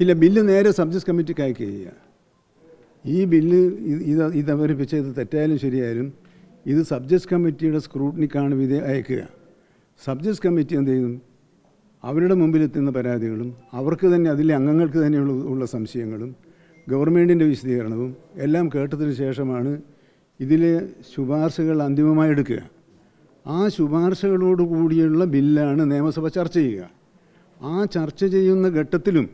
ഇല്ല, ബില്ല് നേരെ സബ്ജക്ട് കമ്മിറ്റിക്ക് അയക്കുക ചെയ്യുക. ഈ ബില്ല് ഇത് അവതരിപ്പിച്ച ഇത് തെറ്റായാലും ശരിയായാലും ഇത് സബ്ജക്ട് കമ്മിറ്റിയുടെ സ്ക്രൂട്ടിനിക്കാണ് അയക്കുക. സബ്ജക്ട് കമ്മിറ്റി എന്ത് ചെയ്യും? അവരുടെ മുമ്പിലെത്തുന്ന പരാതികളും അവർക്ക് തന്നെ അതിലെ അംഗങ്ങൾക്ക് തന്നെ ഉള്ള സംശയങ്ങളും ഗവൺമെൻറ്റിൻ്റെ വിശദീകരണവും എല്ലാം കേട്ടതിന് ശേഷമാണ് ഇതിലെ ശുപാർശകൾ അന്തിമമായി എടുക്കുക. ആ ശുപാർശകളോട് കൂടിയുള്ള ബില്ലാണ് നിയമസഭ ചർച്ച ചെയ്യുക. ആ ചർച്ച ചെയ്യുന്ന ഘട്ടത്തിലും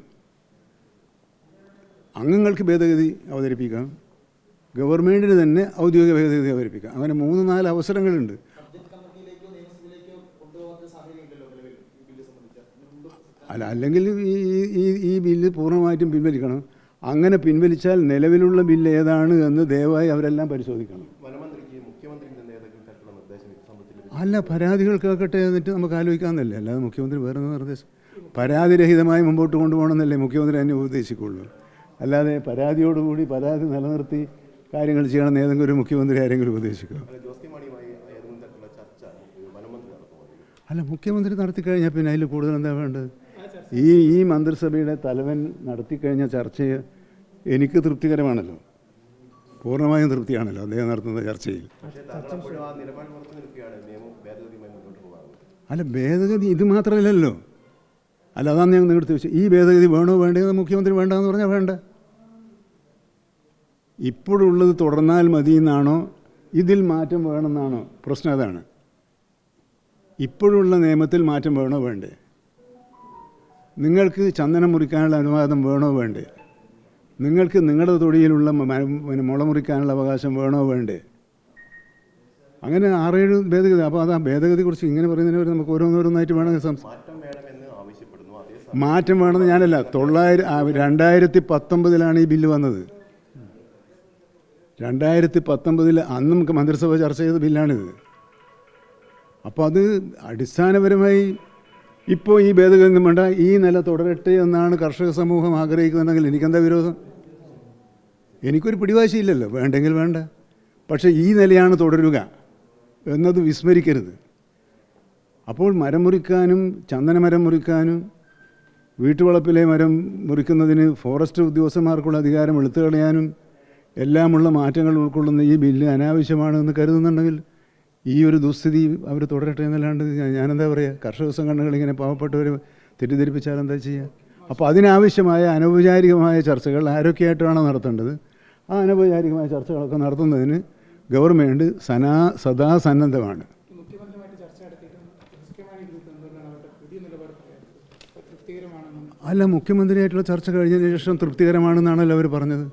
അംഗങ്ങൾക്ക് ഭേദഗതി അവതരിപ്പിക്കാം, ഗവൺമെൻറ്റിന് തന്നെ ഔദ്യോഗിക ഭേദഗതി അവതരിപ്പിക്കാം. അങ്ങനെ 3-4 അവസരങ്ങളുണ്ട്. അല്ലെങ്കിൽ ഈ ബില്ല് പൂർണ്ണമായിട്ടും പിൻവലിക്കണം. അങ്ങനെ പിൻവലിച്ചാൽ നിലവിലുള്ള ബില്ല് ഏതാണ് എന്ന് ദയവായി അവരെല്ലാം പരിശോധിക്കണം. അല്ല, പരാതികൾ കേൾക്കട്ടെ, എന്നിട്ട് നമുക്ക് ആലോചിക്കാമെന്നല്ലേ. അല്ലാതെ മുഖ്യമന്ത്രി വേറെ നിർദ്ദേശം പരാതിരഹിതമായി മുമ്പോട്ട് കൊണ്ടുപോകണമെന്നല്ലേ മുഖ്യമന്ത്രി തന്നെ ഉപദേശിക്കുള്ളൂ. അല്ലാതെ പരാതിയോടുകൂടി പരാതി നിലനിർത്തി കാര്യങ്ങൾ ചെയ്യണമെന്ന് ഏതെങ്കിലും ഒരു മുഖ്യമന്ത്രി ആരെങ്കിലും ഉപദേശിക്കുക? അല്ല, മുഖ്യമന്ത്രി നടത്തിക്കഴിഞ്ഞാൽ പിന്നെ അതിൽ കൂടുതൽ എന്താ വേണ്ടത്? ഈ മന്ത്രിസഭയുടെ തലവൻ നടത്തിക്കഴിഞ്ഞ ചർച്ച എനിക്ക് തൃപ്തികരമാണല്ലോ, പൂർണ്ണമായും തൃപ്തിയാണല്ലോ അദ്ദേഹം നടത്തുന്ന ചർച്ചയിൽ. അല്ല, ഭേദഗതി ഇത് മാത്രമല്ലല്ലോ. അല്ല, അതാണ് ഞാൻ നിങ്ങളുടെ ചോദിച്ചത്. ഈ ഭേദഗതി വേണോ വേണ്ടത്? മുഖ്യമന്ത്രി വേണ്ടെന്ന് പറഞ്ഞാൽ വേണ്ട. ഇപ്പോഴുള്ളത് തുടർന്നാൽ മതി എന്നാണോ, ഇതിൽ മാറ്റം വേണമെന്നാണോ പ്രശ്നം? അതാണ്. ഇപ്പോഴുള്ള നിയമത്തിൽ മാറ്റം വേണോ വേണ്ടേ? നിങ്ങൾക്ക് ചന്ദനം മുറിക്കാനുള്ള അനുവാദം വേണോ വേണ്ടേ? നിങ്ങൾക്ക് നിങ്ങളുടെ തൊടിയിലുള്ള മുള മുറിക്കാനുള്ള അവകാശം വേണോ വേണ്ടേ? അങ്ങനെ 6-7 ഭേദഗതി. അപ്പോൾ അത് ആ ഭേദഗതിയെക്കുറിച്ച് ഇങ്ങനെ പറയുന്നതിന് നമുക്ക് ഓരോന്നോരോന്നായിട്ട് വേണമെങ്കിൽ മാറ്റം വേണമെന്ന് ഞാനല്ല. 2019 ഈ ബില്ല് വന്നത്. 2019 അന്ന് നമുക്ക് മന്ത്രിസഭ ചർച്ച ചെയ്ത ബില്ലാണിത്. അപ്പോൾ അത് അടിസ്ഥാനപരമായി ഇപ്പോൾ ഈ ഭേദഗതി വേണ്ട, ഈ നില തുടരട്ടെ എന്നാണ് കർഷക സമൂഹം ആഗ്രഹിക്കുന്നുണ്ടെങ്കിൽ എനിക്കെന്താ വിരോധം? എനിക്കൊരു പിടിവാശിയില്ലല്ലോ, വേണ്ടെങ്കിൽ വേണ്ട. പക്ഷേ ഈ നിലയാണ് തുടരുക എന്നത് വിസ്മരിക്കരുത്. അപ്പോൾ മരം മുറിക്കാനും ചന്ദനമരം മുറിക്കാനും വീട്ടുവളപ്പിലെ മരം മുറിക്കുന്നതിന് ഫോറസ്റ്റ് ഉദ്യോഗസ്ഥന്മാർക്കുള്ള അധികാരം എടുത്തു കളയാനും എല്ലാമുള്ള മാറ്റങ്ങൾ ഉൾക്കൊള്ളുന്ന ഈ ബില്ല് അനാവശ്യമാണെന്ന് കരുതുന്നുണ്ടെങ്കിൽ ഈ ഒരു ദുസ്ഥിതി അവർ തുടരട്ടെ എന്നല്ലാണ്ട് ഞാനെന്താ പറയുക? കർഷക സംഘടനകൾ ഇങ്ങനെ പാവപ്പെട്ടവർ തെറ്റിദ്ധരിപ്പിച്ചാൽ എന്താ ചെയ്യുക? അപ്പോൾ അതിനാവശ്യമായ അനൗപചാരികമായ ചർച്ചകൾ ആരൊക്കെയായിട്ടാണ് നടത്തേണ്ടത്? ആ അനൗപചാരികമായ ചർച്ചകളൊക്കെ നടത്തുന്നതിന് ഗവൺമെൻറ് സദാ സന്നദ്ധമാണ്. അല്ല, മുഖ്യമന്ത്രിയായിട്ടുള്ള ചർച്ച കഴിഞ്ഞതിന് ശേഷം തൃപ്തികരമാണെന്നാണല്ലോ അവർ പറഞ്ഞത്.